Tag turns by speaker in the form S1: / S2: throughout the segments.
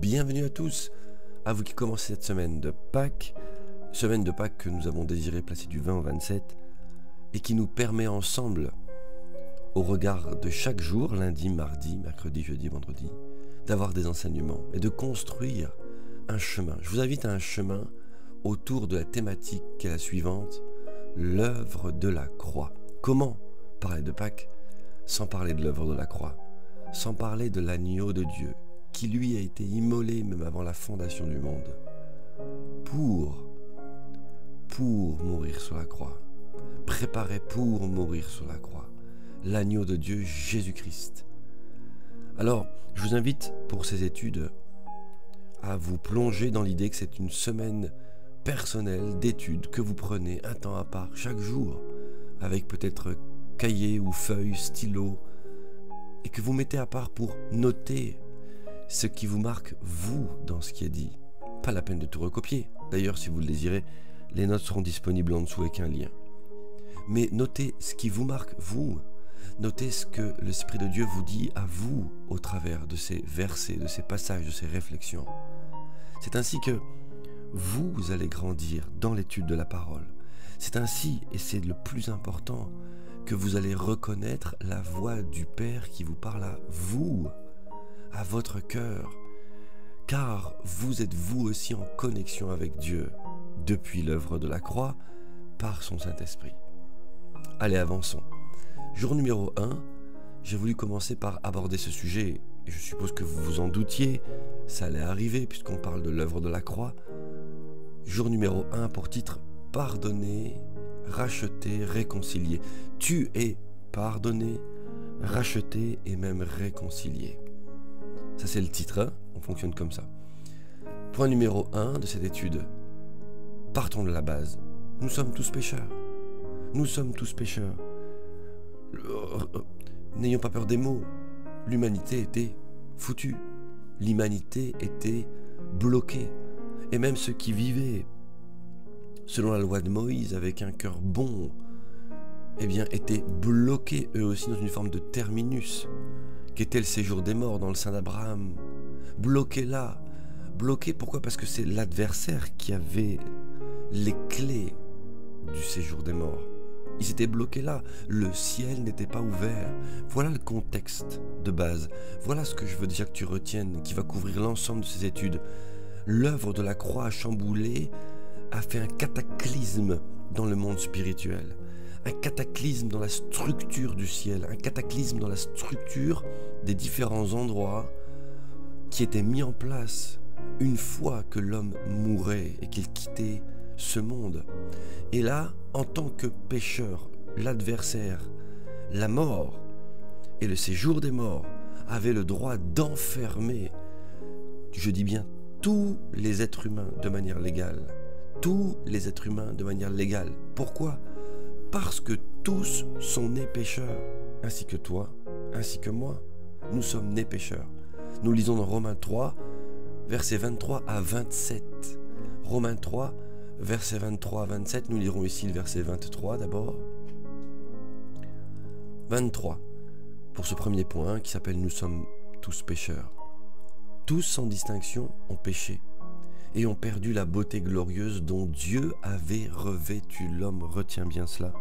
S1: bienvenue à tous, à vous qui commencez cette semaine de Pâques que nous avons désiré placer du 20 au 27 et qui nous permet ensemble, au regard de chaque jour, lundi, mardi, mercredi, jeudi, vendredi, d'avoir des enseignements et de construire un chemin. Je vous invite à un chemin autour de la thématique qui est la suivante, l'œuvre de la croix. Comment parler de Pâques sans parler de l'œuvre de la croix, sans parler de l'agneau de Dieu, qui lui a été immolé même avant la fondation du monde, pour mourir sur la croix, préparé pour mourir sur la croix, l'agneau de Dieu Jésus-Christ. Alors, je vous invite pour ces études à vous plonger dans l'idée que c'est une semaine personnelle d'études que vous prenez un temps à part chaque jour, avec peut-être cahier ou feuille, stylo, et que vous mettez à part pour noter ce qui vous marque, vous, dans ce qui est dit. Pas la peine de tout recopier. D'ailleurs, si vous le désirez, les notes seront disponibles en dessous avec un lien. Mais notez ce qui vous marque, vous. Notez ce que l'Esprit de Dieu vous dit à vous au travers de ces versets, de ces passages, de ces réflexions. C'est ainsi que vous allez grandir dans l'étude de la parole. C'est ainsi, et c'est le plus important, que vous allez reconnaître la voix du Père qui vous parle à vous, à votre cœur, car vous êtes vous aussi en connexion avec Dieu depuis l'œuvre de la croix par son Saint-Esprit. Allez, avançons. Jour numéro 1, j'ai voulu commencer par aborder ce sujet, et je suppose que vous vous en doutiez, ça allait arriver puisqu'on parle de l'œuvre de la croix. Jour numéro 1 pour titre « Pardonner, racheter, réconcilier ». Tu es pardonné, racheté et même réconcilié. Ça c'est le titre, hein, on fonctionne comme ça. Point numéro 1 de cette étude. Partons de la base. Nous sommes tous pécheurs. Nous sommes tous pécheurs. N'ayons pas peur des mots. L'humanité était foutue. L'humanité était bloquée. Et même ceux qui vivaient selon la loi de Moïse avec un cœur bon, eh bien, étaient bloqués eux aussi dans une forme de terminus, qu'était le séjour des morts dans le sein d'Abraham. Bloqués là. Bloqués pourquoi? Parce que c'est l'adversaire qui avait les clés du séjour des morts. Ils étaient bloqués là. Le ciel n'était pas ouvert. Voilà le contexte de base. Voilà ce que je veux déjà que tu retiennes, qui va couvrir l'ensemble de ces études. L'œuvre de la croix a chamboulé, a fait un cataclysme dans le monde spirituel. Un cataclysme dans la structure du ciel, un cataclysme dans la structure des différents endroits qui étaient mis en place une fois que l'homme mourait et qu'il quittait ce monde. Et là, en tant que pécheur, l'adversaire, la mort et le séjour des morts avaient le droit d'enfermer, je dis bien tous les êtres humains de manière légale. Tous les êtres humains de manière légale. Pourquoi ? Parce que tous sont nés pécheurs, ainsi que toi, ainsi que moi. Nous sommes nés pécheurs. Nous lisons dans Romains 3, versets 23 à 27. Romains 3, versets 23 à 27. Nous lirons ici le verset 23 d'abord. 23, pour ce premier point qui s'appelle « Nous sommes tous pécheurs ». Tous sans distinction ont péché et ont perdu la beauté glorieuse dont Dieu avait revêtu l'homme. Retiens bien cela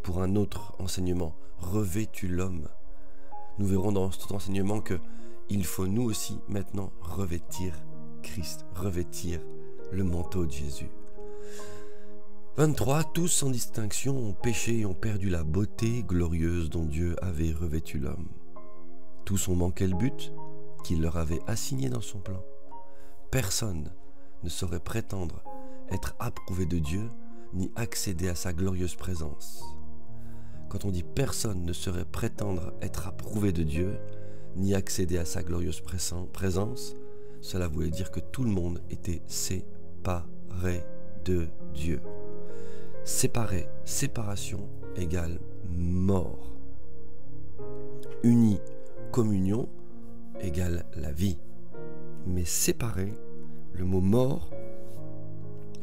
S1: pour un autre enseignement. Revêtu l'homme. Nous verrons dans cet enseignement que il faut nous aussi maintenant revêtir Christ, revêtir le manteau de Jésus. 23. Tous sans distinction ont péché et ont perdu la beauté glorieuse dont Dieu avait revêtu l'homme. Tous ont manqué le but qu'il leur avait assigné dans son plan. Personne ne saurait prétendre être approuvé de Dieu ni accéder à sa glorieuse présence. Quand on dit personne ne saurait prétendre être approuvé de Dieu ni accéder à sa glorieuse présence, cela voulait dire que tout le monde était séparé de Dieu. Séparé, séparation égale mort. Uni, communion égale la vie. Mais séparé, le mot mort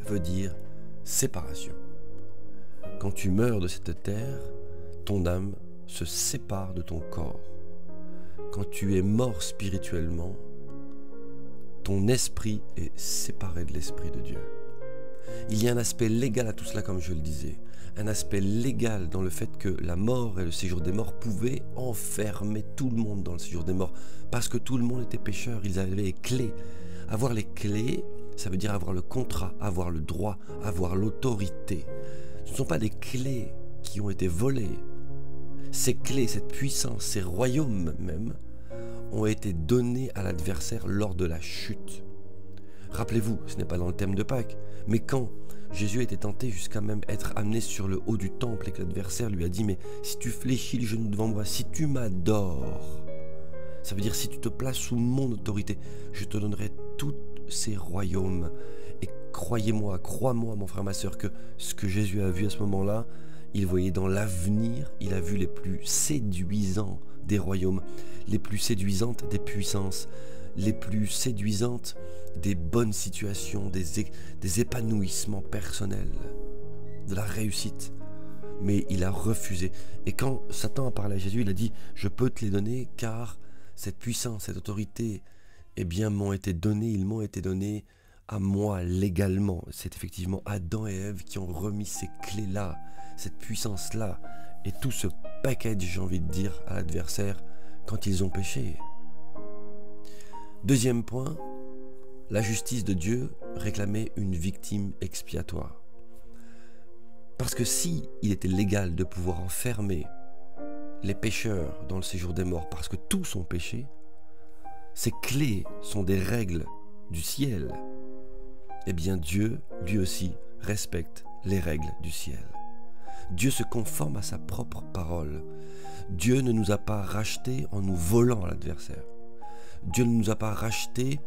S1: veut dire séparation. Quand tu meurs de cette terre, ton âme se sépare de ton corps. Quand tu es mort spirituellement, ton esprit est séparé de l'esprit de Dieu. Il y a un aspect légal à tout cela, comme je le disais. Un aspect légal dans le fait que la mort et le séjour des morts pouvaient enfermer tout le monde dans le séjour des morts. Parce que tout le monde était pécheur, ils avaient les clés. Avoir les clés, ça veut dire avoir le contrat, avoir le droit, avoir l'autorité. Ce ne sont pas des clés qui ont été volées. Ces clés, cette puissance, ces royaumes même, ont été donnés à l'adversaire lors de la chute. Rappelez-vous, ce n'est pas dans le thème de Pâques, mais quand Jésus était tenté jusqu'à même être amené sur le haut du temple et que l'adversaire lui a dit « Mais si tu fléchis le genou devant moi, si tu m'adores, ça veut dire si tu te places sous mon autorité, je te donnerai tous ces royaumes. » Et croyez-moi, crois-moi mon frère, ma soeur, que ce que Jésus a vu à ce moment-là, il voyait dans l'avenir, il a vu les plus séduisants des royaumes, les plus séduisantes des puissances, les plus séduisantes des bonnes situations, des épanouissements personnels, de la réussite. Mais il a refusé. Et quand Satan a parlé à Jésus, il a dit « Je peux te les donner car cette puissance, cette autorité, eh bien, m'ont été données, ils m'ont été donnés à moi légalement. » C'est effectivement Adam et Ève qui ont remis ces clés-là, cette puissance-là, et tout ce package, j'ai envie de dire, à l'adversaire quand ils ont péché. Deuxième point, la justice de Dieu réclamait une victime expiatoire. Parce que si il était légal de pouvoir enfermer les pécheurs dans le séjour des morts parce que tous ont péché, ces clés sont des règles du ciel, eh bien Dieu, lui aussi, respecte les règles du ciel. Dieu se conforme à sa propre parole. Dieu ne nous a pas rachetés en nous volant à l'adversaire. Dieu ne nous a pas rachetés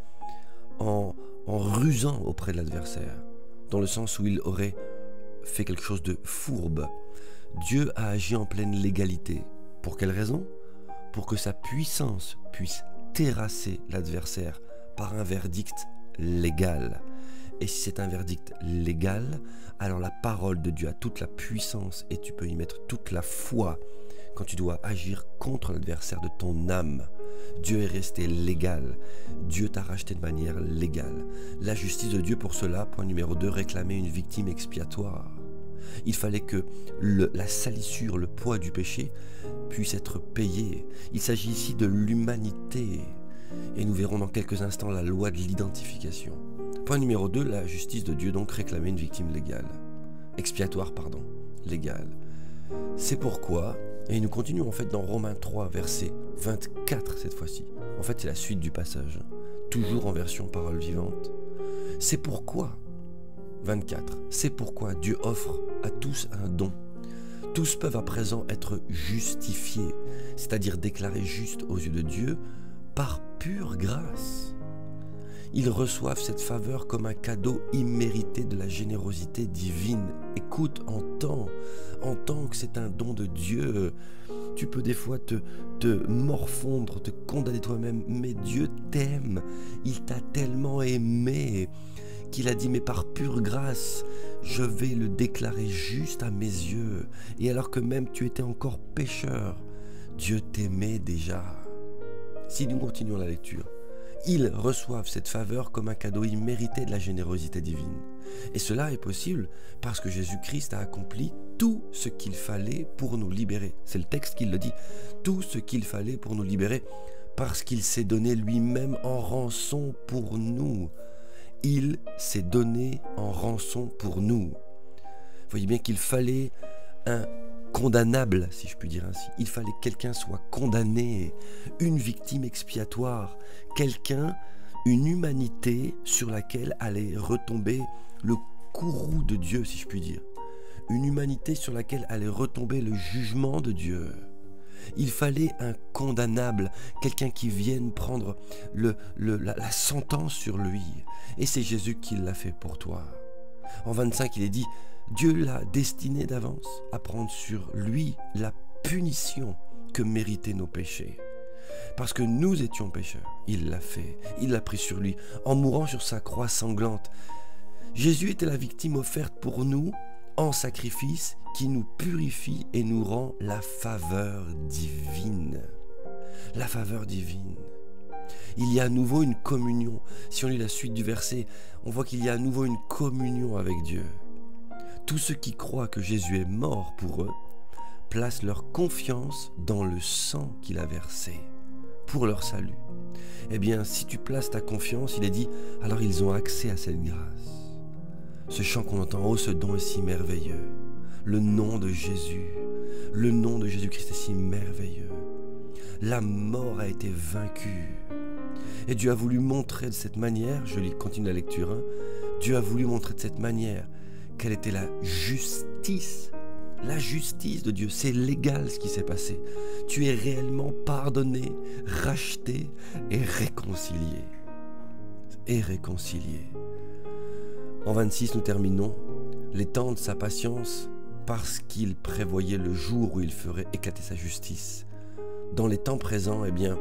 S1: en rusant auprès de l'adversaire, dans le sens où il aurait fait quelque chose de fourbe. Dieu a agi en pleine légalité. Pour quelle raison? Pour que sa puissance puisse terrasser l'adversaire par un verdict légal. Et si c'est un verdict légal, alors la parole de Dieu a toute la puissance et tu peux y mettre toute la foi quand tu dois agir contre l'adversaire de ton âme. Dieu est resté légal. Dieu t'a racheté de manière légale. La justice de Dieu pour cela, point numéro 2, réclamait une victime expiatoire. Il fallait que la salissure, le poids du péché puisse être payé. Il s'agit ici de l'humanité. Et nous verrons dans quelques instants la loi de l'identification. Point numéro 2, la justice de Dieu donc réclamait une victime légale. Expiatoire, pardon. Légale. C'est pourquoi, et nous continuons en fait dans Romains 3, verset 24 cette fois-ci. En fait, c'est la suite du passage. Toujours en version parole vivante. C'est pourquoi, 24, c'est pourquoi Dieu offre à tous un don. Tous peuvent à présent être justifiés, c'est-à-dire déclarés justes aux yeux de Dieu par pure grâce. Ils reçoivent cette faveur comme un cadeau immérité de la générosité divine. Écoute, entends que c'est un don de Dieu. Tu peux des fois te morfondre, te condamner toi-même, mais Dieu t'aime. Il t'a tellement aimé qu'il a dit, mais par pure grâce, je vais le déclarer juste à mes yeux. Et alors que même tu étais encore pécheur, Dieu t'aimait déjà. Si nous continuons la lecture, ils reçoivent cette faveur comme un cadeau immérité de la générosité divine. Et cela est possible parce que Jésus-Christ a accompli tout ce qu'il fallait pour nous libérer. C'est le texte qui le dit. Tout ce qu'il fallait pour nous libérer parce qu'il s'est donné lui-même en rançon pour nous. Il s'est donné en rançon pour nous. Vous voyez bien qu'il fallait un condamnable, si je puis dire ainsi. Il fallait que quelqu'un soit condamné, une victime expiatoire, quelqu'un, une humanité sur laquelle allait retomber le courroux de Dieu, si je puis dire. Une humanité sur laquelle allait retomber le jugement de Dieu. Il fallait un condamnable, quelqu'un qui vienne prendre la sentence sur lui. Et c'est Jésus qui l'a fait pour toi. En 25, il est dit, Dieu l'a destiné d'avance à prendre sur lui la punition que méritaient nos péchés. Parce que nous étions pécheurs, il l'a fait, il l'a pris sur lui, en mourant sur sa croix sanglante. Jésus était la victime offerte pour nous en sacrifice qui nous purifie et nous rend la faveur divine. La faveur divine. il y a à nouveau une communion. Si on lit la suite du verset, on voit qu'il y a à nouveau une communion avec Dieu. Tous ceux qui croient que Jésus est mort pour eux placent leur confiance dans le sang qu'il a versé pour leur salut. Eh bien, si tu places ta confiance, il est dit, alors ils ont accès à cette grâce. Ce chant qu'on entend, oh ce don est si merveilleux. Le nom de Jésus, le nom de Jésus-Christ est si merveilleux. La mort a été vaincue. Et Dieu a voulu montrer de cette manière, je continue la lecture, Dieu a voulu montrer de cette manière quelle était la justice. La justice de Dieu, c'est légal ce qui s'est passé. Tu es réellement pardonné, racheté et réconcilié. Et réconcilié. En 26, nous terminons. Les temps de sa patience, parce qu'il prévoyait le jour où il ferait éclater sa justice. Dans les temps présents, eh bien,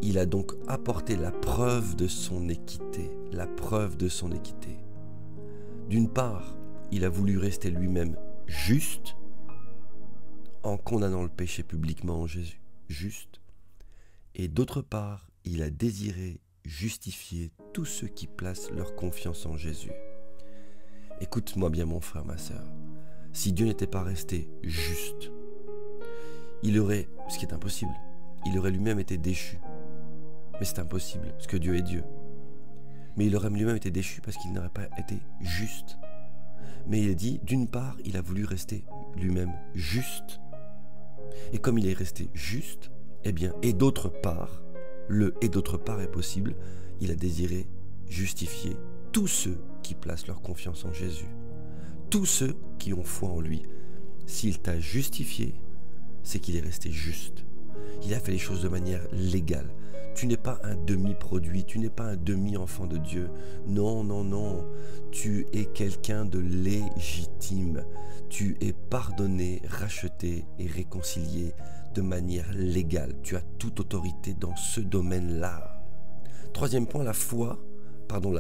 S1: il a donc apporté la preuve de son équité. La preuve de son équité. D'une part, il a voulu rester lui-même juste, en condamnant le péché publiquement en Jésus, juste. Et d'autre part, il a désiré justifier tous ceux qui placent leur confiance en Jésus. Écoute-moi bien mon frère, ma sœur, si Dieu n'était pas resté juste, il aurait, ce qui est impossible, il aurait lui-même été déchu. Mais c'est impossible, parce que Dieu est Dieu. Mais il aurait lui-même été déchu parce qu'il n'aurait pas été juste. Mais il est dit, d'une part, il a voulu rester lui-même juste. Et comme il est resté juste, eh bien, et d'autre part, le et d'autre part est possible, il a désiré justifier tous ceux qui placent leur confiance en Jésus. Tous ceux qui ont foi en lui. S'il t'a justifié, c'est qu'il est resté juste. Il a fait les choses de manière légale. Tu n'es pas un demi-produit, tu n'es pas un demi-enfant de Dieu. Non, non, non. Tu es quelqu'un de légitime. Tu es pardonné, racheté et réconcilié de manière légale. Tu as toute autorité dans ce domaine-là. Troisième point, la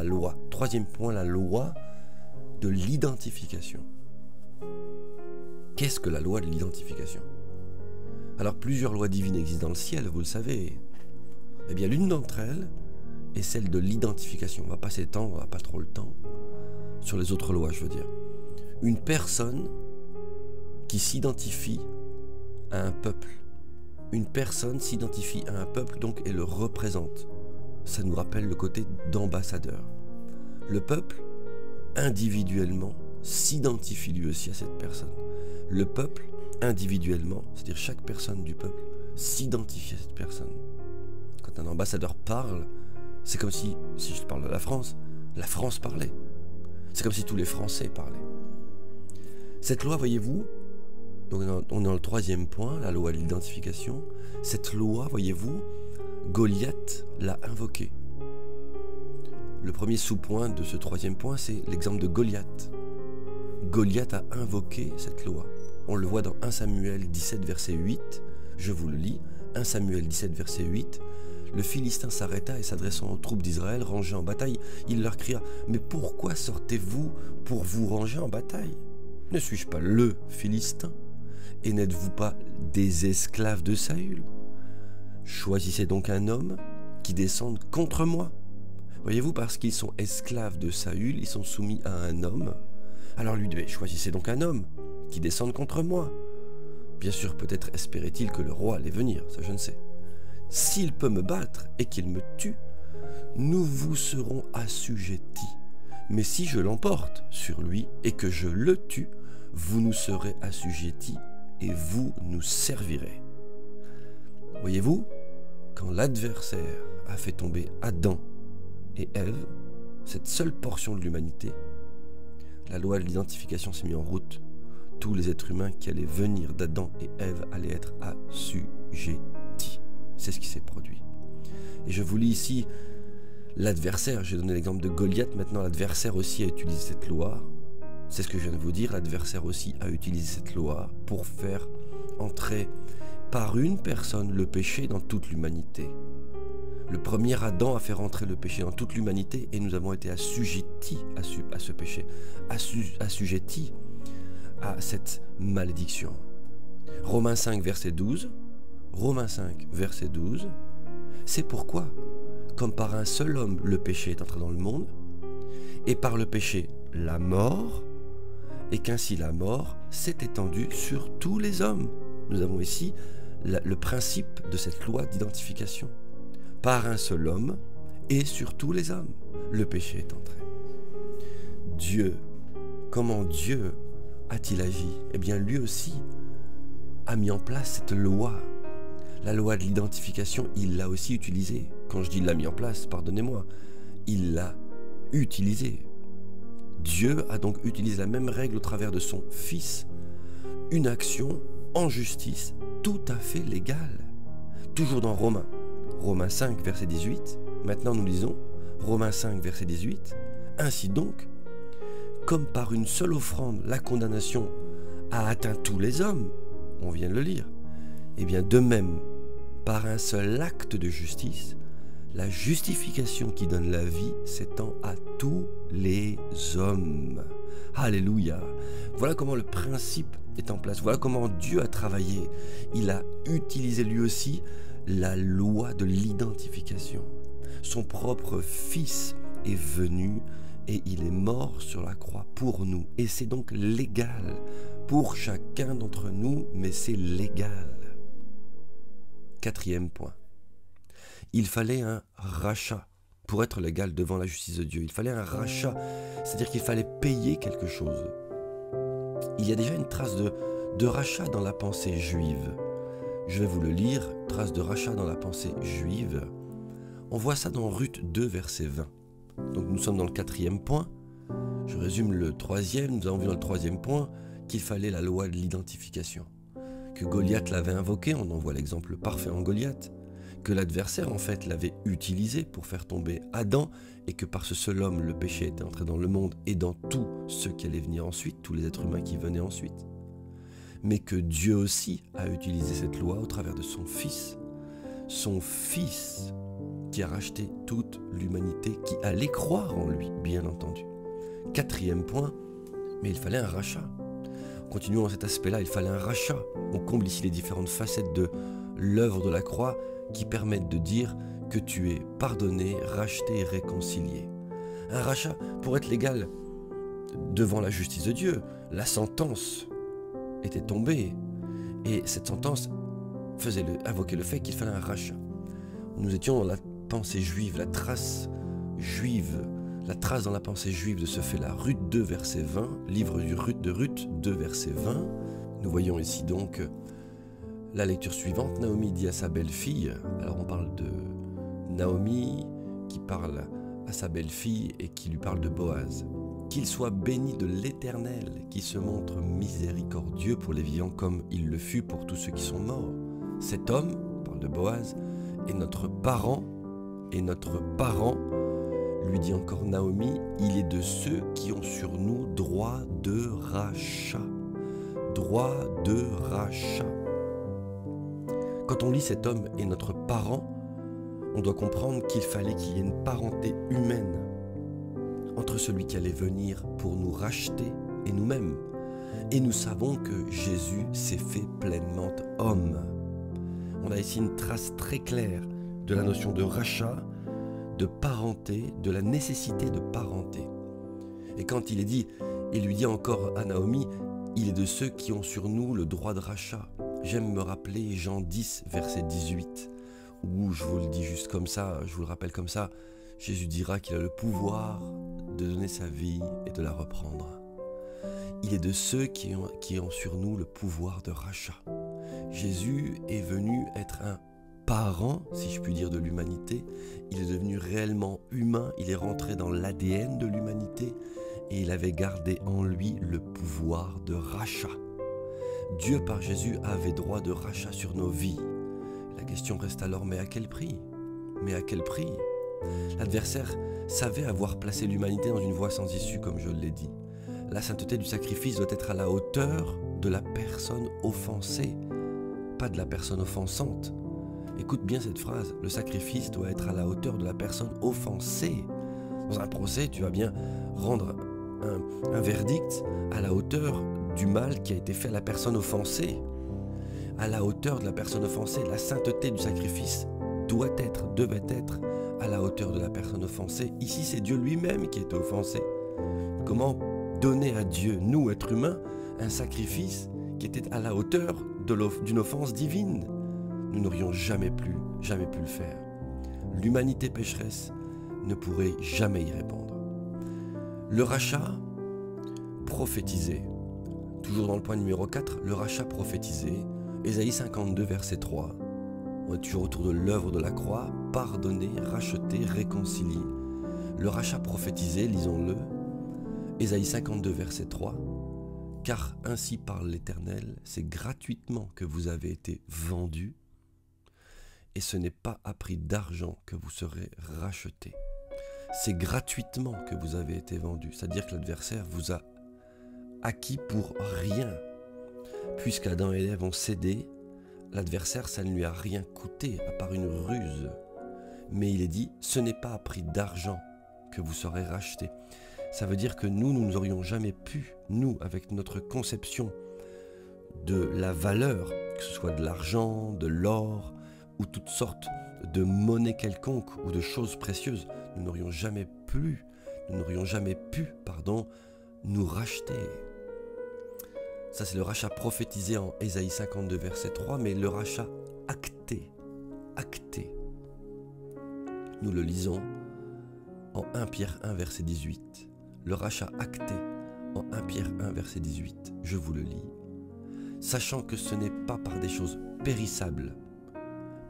S1: loi. Troisième point, la loi de l'identification. Qu'est-ce que la loi de l'identification? Alors, plusieurs lois divines existent dans le ciel, vous le savez. Eh bien, l'une d'entre elles est celle de l'identification. On va pas s'étendre, on n'a pas trop le temps sur les autres lois, je veux dire. Une personne qui s'identifie à un peuple. Une personne s'identifie à un peuple, donc, et le représente. Ça nous rappelle le côté d'ambassadeur. Le peuple, individuellement, s'identifie lui aussi à cette personne. Le peuple, individuellement, c'est-à-dire chaque personne du peuple, s'identifie à cette personne. Quand un ambassadeur parle, c'est comme si je parle de la France parlait. C'est comme si tous les Français parlaient. Cette loi, voyez-vous, donc on est dans le troisième point, la loi de l'identification. Cette loi, voyez-vous, Goliath l'a invoquée. Le premier sous-point de ce troisième point, c'est l'exemple de Goliath. Goliath a invoqué cette loi. On le voit dans 1 Samuel 17, verset 8. Je vous le lis. 1 Samuel 17, verset 8. Le Philistin s'arrêta et s'adressant aux troupes d'Israël rangées en bataille, il leur cria « Mais pourquoi sortez-vous pour vous ranger en bataille? Ne suis-je pas le Philistin? Et n'êtes-vous pas des esclaves de Saül? Choisissez donc un homme qui descende contre moi. » Voyez-vous, parce qu'ils sont esclaves de Saül, ils sont soumis à un homme. Alors lui dit « Choisissez donc un homme qui descende contre moi. » Bien sûr, peut-être espérait-il que le roi allait venir, ça je ne sais. S'il peut me battre et qu'il me tue, nous vous serons assujettis. Mais si je l'emporte sur lui et que je le tue, vous nous serez assujettis et vous nous servirez. Voyez-vous, quand l'adversaire a fait tomber Adam et Ève, cette seule portion de l'humanité, la loi de l'identification s'est mise en route. Tous les êtres humains qui allaient venir d'Adam et Ève allaient être assujettis. C'est ce qui s'est produit. Et je vous lis ici l'adversaire. J'ai donné l'exemple de Goliath. Maintenant, l'adversaire aussi a utilisé cette loi. C'est ce que je viens de vous dire. L'adversaire aussi a utilisé cette loi pour faire entrer par une personne le péché dans toute l'humanité. Le premier Adam a fait rentrer le péché dans toute l'humanité et nous avons été assujettis à ce péché, assujettis à cette malédiction. Romains 5, verset 12. Romains 5, verset 12. C'est pourquoi, comme par un seul homme le péché est entré dans le monde, et par le péché la mort, et qu'ainsi la mort s'est étendue sur tous les hommes. Nous avons ici le principe de cette loi d'identification. Par un seul homme et sur tous les hommes, le péché est entré. Dieu, comment Dieu a-t-il agi? Eh bien, lui aussi a mis en place cette loi. La loi de l'identification, il l'a aussi utilisée. Quand je dis l'a mis en place, pardonnez-moi, il l'a utilisée. Dieu a donc utilisé la même règle au travers de son Fils, une action en justice tout à fait légale. Toujours dans Romains 5, verset 18, maintenant nous lisons Romains 5, verset 18, ainsi donc, comme par une seule offrande, la condamnation a atteint tous les hommes, on vient de le lire, et bien de même, par un seul acte de justice, la justification qui donne la vie s'étend à tous les hommes. Alléluia. Voilà comment le principe est en place. Voilà comment Dieu a travaillé. Il a utilisé lui aussi la loi de l'identification. Son propre Fils est venu et il est mort sur la croix pour nous. Et c'est donc légal pour chacun d'entre nous, mais c'est légal. 4e point. Il fallait un rachat pour être légal devant la justice de Dieu. Il fallait un rachat, c'est-à-dire qu'il fallait payer quelque chose. Il y a déjà une trace de rachat dans la pensée juive. Je vais vous le lire, trace de rachat dans la pensée juive. On voit ça dans Ruth 2, verset 20. Donc nous sommes dans le 4e point. Je résume le 3e. Nous avons vu dans le 3e point qu'il fallait la loi de l'identification. Que Goliath l'avait invoqué, on en voit l'exemple parfait en Goliath. Que l'adversaire en fait l'avait utilisé pour faire tomber Adam et que par ce seul homme le péché était entré dans le monde et dans tous ceux qui allaient venir ensuite, tous les êtres humains qui venaient ensuite. Mais que Dieu aussi a utilisé cette loi au travers de son Fils qui a racheté toute l'humanité qui allait croire en lui, bien entendu. 4e point, mais il fallait un rachat. Continuons dans cet aspect-là, il fallait un rachat. On comble ici les différentes facettes de l'œuvre de la croix qui permettent de dire que tu es pardonné, racheté et réconcilié. Un rachat pour être légal devant la justice de Dieu. La sentence était tombée et cette sentence faisait invoquer le fait qu'il fallait un rachat. Nous étions dans la pensée juive, la trace dans la pensée juive de ce fait-là. Ruth 2, verset 20, livre de Ruth 2, verset 20. Nous voyons ici donc la lecture suivante. Naomi dit à sa belle-fille, alors on parle de Naomi qui parle à sa belle-fille et qui lui parle de Boaz. Qu'il soit béni de l'Éternel qui se montre miséricordieux pour les vivants comme il le fut pour tous ceux qui sont morts. Cet homme, on parle de Boaz, est notre parent, lui dit encore Naomi, il est de ceux qui ont sur nous droit de rachat. Droit de rachat. Quand on lit cet homme est notre parent, on doit comprendre qu'il fallait qu'il y ait une parenté humaine entre celui qui allait venir pour nous racheter et nous-mêmes. Et nous savons que Jésus s'est fait pleinement homme. On a ici une trace très claire de la notion de rachat, de parenté, de la nécessité de parenté. Et quand il est dit, il lui dit encore à Naomi, il est de ceux qui ont sur nous le droit de rachat. J'aime me rappeler Jean 10, verset 18, où je vous le dis juste comme ça, je vous le rappelle comme ça, Jésus dira qu'il a le pouvoir de donner sa vie et de la reprendre. Il est de ceux qui ont sur nous le pouvoir de rachat. Jésus est venu être un parent, si je puis dire, de l'humanité. Il est devenu réellement humain, il est rentré dans l'ADN de l'humanité et il avait gardé en lui le pouvoir de rachat. Dieu par Jésus avait droit de rachat sur nos vies. La question reste alors, mais à quel prix? Mais à quel prix? L'adversaire savait avoir placé l'humanité dans une voie sans issue, comme je l'ai dit. La sainteté du sacrifice doit être à la hauteur de la personne offensée, pas de la personne offensante. Écoute bien cette phrase, le sacrifice doit être à la hauteur de la personne offensée. Dans un procès, tu vas bien rendre un verdict à la hauteur du mal qui a été fait à la personne offensée. À la hauteur de la personne offensée, la sainteté du sacrifice devait être à la hauteur de la personne offensée. Ici, c'est Dieu lui-même qui est offensé. Comment donner à Dieu, nous, êtres humains, un sacrifice qui était à la hauteur d'une offense divine? Nous n'aurions jamais pu le faire. L'humanité pécheresse ne pourrait jamais y répondre. Le rachat prophétisé. Toujours dans le point numéro 4, le rachat prophétisé. Ésaïe 52, verset 3. On est toujours autour de l'œuvre de la croix. Pardonner, racheter, réconcilier. Le rachat prophétisé, lisons-le. Ésaïe 52, verset 3. Car ainsi parle l'Éternel, c'est gratuitement que vous avez été vendus, et ce n'est pas à prix d'argent que vous serez rachetés. C'est gratuitement que vous avez été vendus, c'est-à-dire que l'adversaire vous a acquis pour rien. Puisqu'Adam et Ève ont cédé, l'adversaire, ça ne lui a rien coûté, à part une ruse. Mais il est dit, ce n'est pas à prix d'argent que vous serez rachetés. Ça veut dire que nous n'aurions jamais pu, nous, avec notre conception de la valeur, que ce soit de l'argent, de l'or, ou toutes sortes de monnaies quelconques ou de choses précieuses, nous n'aurions jamais pu, nous racheter. Ça, c'est le rachat prophétisé en Ésaïe 52, verset 3, mais le rachat acté. Nous le lisons en 1 Pierre 1, verset 18. Le rachat acté en 1 Pierre 1, verset 18. Je vous le lis. Sachant que ce n'est pas par des choses périssables,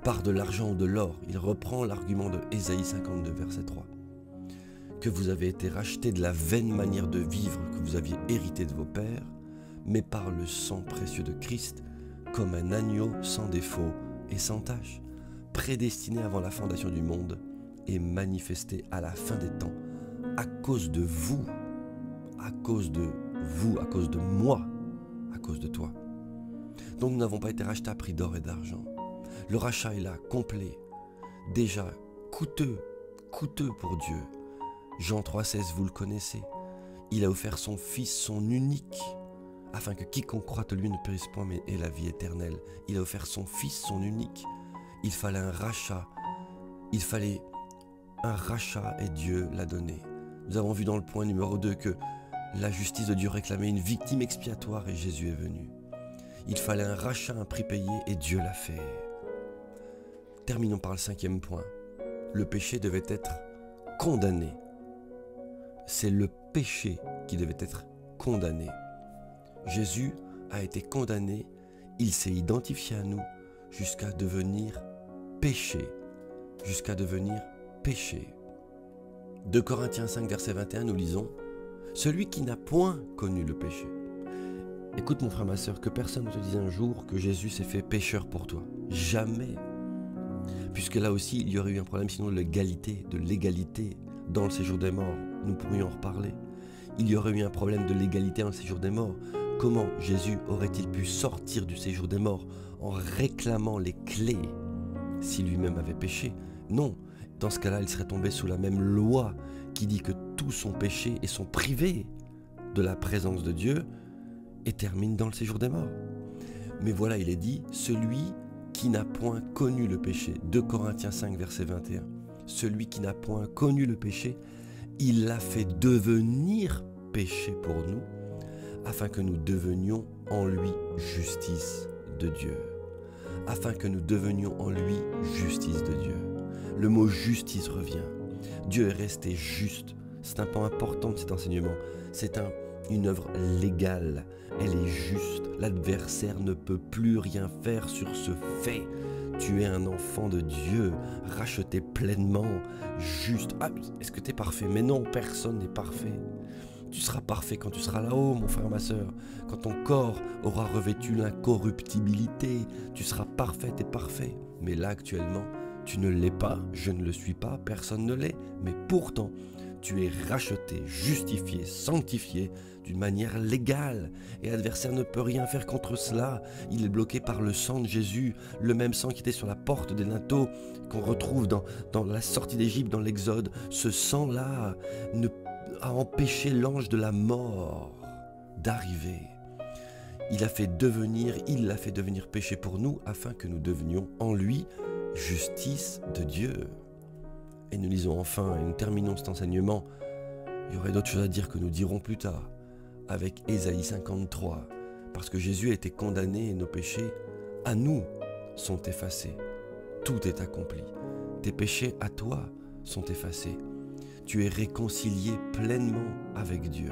S1: par de l'argent ou de l'or, il reprend l'argument de Ésaïe 52, verset 3, que vous avez été rachetés de la vaine manière de vivre que vous aviez hérité de vos pères, mais par le sang précieux de Christ, comme un agneau sans défaut et sans tache, prédestiné avant la fondation du monde et manifesté à la fin des temps, à cause de vous, à cause de moi, à cause de toi. Donc nous n'avons pas été rachetés à prix d'or et d'argent. Le rachat est là, complet, déjà coûteux pour Dieu. Jean 3,16, vous le connaissez. Il a offert son Fils, son unique, afin que quiconque croit en lui ne périsse point mais ait la vie éternelle. Il a offert son Fils, son unique. Il fallait un rachat et Dieu l'a donné. Nous avons vu dans le point numéro 2 que la justice de Dieu réclamait une victime expiatoire et Jésus est venu. Il fallait un rachat, un prix payé et Dieu l'a fait. Terminons par le 5e point. Le péché devait être condamné. C'est le péché qui devait être condamné. Jésus a été condamné, il s'est identifié à nous jusqu'à devenir péché. 2 Corinthiens 5, verset 21, nous lisons « Celui qui n'a point connu le péché ». Écoute mon frère, ma soeur, que personne ne te dise un jour que Jésus s'est fait pécheur pour toi. Jamais. Puisque là aussi, il y aurait eu un problème sinon de l'égalité dans le séjour des morts. Nous pourrions en reparler. Il y aurait eu un problème de l'égalité dans le séjour des morts. Comment Jésus aurait-il pu sortir du séjour des morts en réclamant les clés si lui-même avait péché? Non, dans ce cas-là, il serait tombé sous la même loi qui dit que tous sont péchés et sont privés de la présence de Dieu et terminent dans le séjour des morts. Mais voilà, il est dit, celui qui n'a point connu le péché. 2 Corinthiens 5, verset 21. Celui qui n'a point connu le péché, il l'a fait devenir péché pour nous, afin que nous devenions en lui justice de Dieu. Afin que nous devenions en lui justice de Dieu. Le mot justice revient. Dieu est resté juste. C'est un point important de cet enseignement. C'est une œuvre légale. Elle est juste. L'adversaire ne peut plus rien faire sur ce fait. Tu es un enfant de Dieu, racheté pleinement, juste. Ah, est-ce que tu es parfait? Mais non, personne n'est parfait. Tu seras parfait quand tu seras là-haut, mon frère, ma soeur. Quand ton corps aura revêtu l'incorruptibilité, tu seras parfaite et parfait. Mais là, actuellement, tu ne l'es pas, je ne le suis pas, personne ne l'est. Mais pourtant, tu es racheté, justifié, sanctifié d'une manière légale. Et l'adversaire ne peut rien faire contre cela. Il est bloqué par le sang de Jésus, le même sang qui était sur la porte des linteaux, qu'on retrouve dans la sortie d'Égypte, dans l'Exode. Ce sang-là a empêché l'ange de la mort d'arriver. Il l'a fait devenir péché pour nous, afin que nous devenions en lui justice de Dieu. Et nous lisons enfin, et nous terminons cet enseignement. Il y aurait d'autres choses à dire que nous dirons plus tard, avec Ésaïe 53, parce que Jésus a été condamné et nos péchés, à nous, sont effacés. Tout est accompli. Tes péchés à toi sont effacés. Tu es réconcilié pleinement avec Dieu.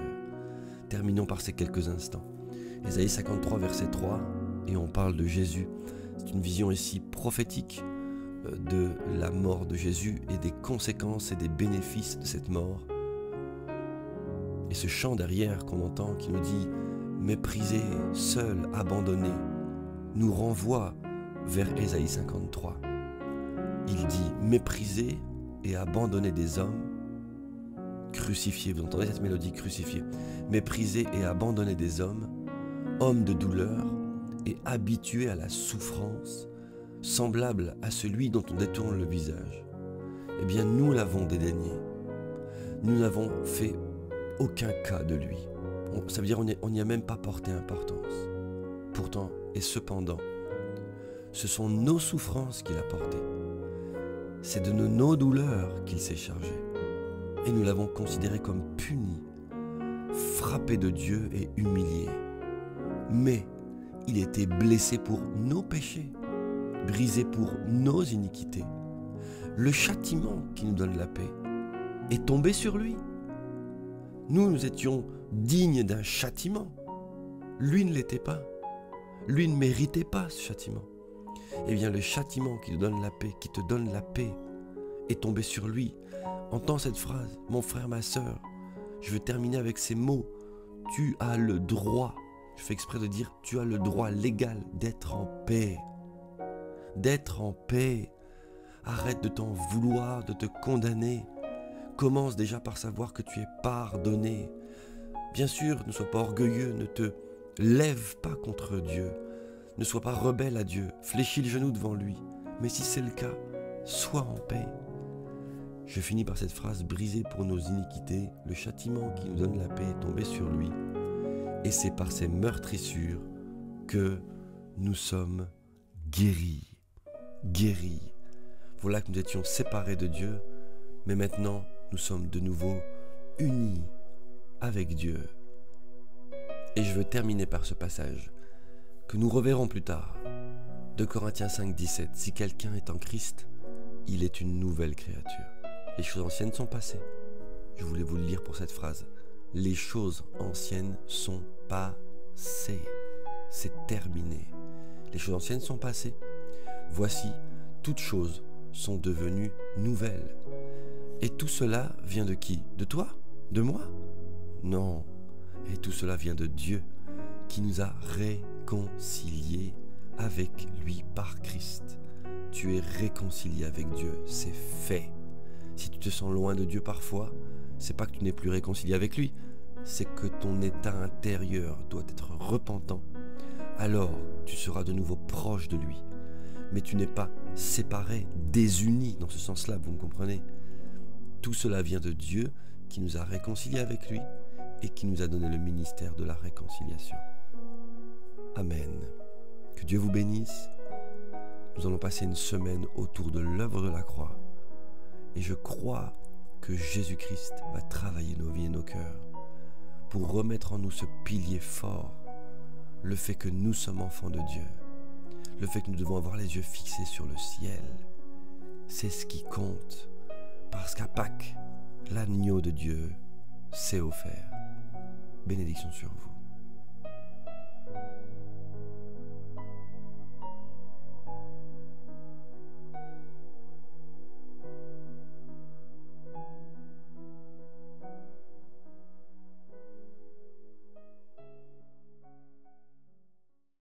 S1: Terminons par ces quelques instants. Ésaïe 53, verset 3, et on parle de Jésus. C'est une vision ici prophétique de la mort de Jésus et des conséquences et des bénéfices de cette mort. Et ce chant derrière qu'on entend qui nous dit « méprisé, seul, abandonné » nous renvoie vers Ésaïe 53. Il dit « méprisé et abandonné des hommes, crucifié ». Vous entendez cette mélodie, crucifié. Méprisé et abandonné des hommes, homme de douleur et habitué à la souffrance, semblable à celui dont on détourne le visage. Eh bien, nous l'avons dédaigné. Nous n'avons fait aucun cas de lui. Ça veut dire qu'on n'y a même pas porté importance. Pourtant, et cependant, ce sont nos souffrances qu'il a portées. C'est de nos douleurs qu'il s'est chargé. Et nous l'avons considéré comme puni, frappé de Dieu et humilié. Mais il était blessé pour nos péchés, brisé pour nos iniquités. Le châtiment qui nous donne la paix est tombé sur lui. Nous étions dignes d'un châtiment. Lui ne l'était pas. Lui ne méritait pas ce châtiment. Eh bien, le châtiment qui te donne la paix, est tombé sur lui. Entends cette phrase, mon frère, ma sœur. Je veux terminer avec ces mots. Tu as le droit, je fais exprès de dire, tu as le droit légal d'être en paix. D'être en paix. Arrête de t'en vouloir, de te condamner. Commence déjà par savoir que tu es pardonné. Bien sûr, ne sois pas orgueilleux, ne te lève pas contre Dieu. Ne sois pas rebelle à Dieu, fléchis le genou devant lui. Mais si c'est le cas, sois en paix. Je finis par cette phrase brisée pour nos iniquités. Le châtiment qui nous donne la paix est tombé sur lui. Et c'est par ses meurtrissures que nous sommes guéris. Guéris. Voilà que nous étions séparés de Dieu, mais maintenant nous sommes de nouveau unis avec Dieu. Et je veux terminer par ce passage que nous reverrons plus tard. 2 Corinthiens 5, 17. Si quelqu'un est en Christ, il est une nouvelle créature. Les choses anciennes sont passées. Je voulais vous le lire pour cette phrase. Les choses anciennes sont passées. C'est terminé. Les choses anciennes sont passées. Voici, toutes choses sont devenues nouvelles. Et tout cela vient de qui? De toi? De moi? Non. Et tout cela vient de Dieu qui nous a réconciliés avec lui par Christ. Tu es réconcilié avec Dieu, c'est fait. Si tu te sens loin de Dieu parfois, c'est pas que tu n'es plus réconcilié avec lui, c'est que ton état intérieur doit être repentant. Alors tu seras de nouveau proche de lui. Mais tu n'es pas séparé, désuni dans ce sens-là, vous me comprenez? Tout cela vient de Dieu qui nous a réconciliés avec lui et qui nous a donné le ministère de la réconciliation. Amen. Que Dieu vous bénisse. Nous allons passer une semaine autour de l'œuvre de la croix. Et je crois que Jésus-Christ va travailler nos vies et nos cœurs pour remettre en nous ce pilier fort, le fait que nous sommes enfants de Dieu, le fait que nous devons avoir les yeux fixés sur le ciel. C'est ce qui compte, parce qu'à Pâques, l'agneau de Dieu s'est offert. Bénédiction sur vous.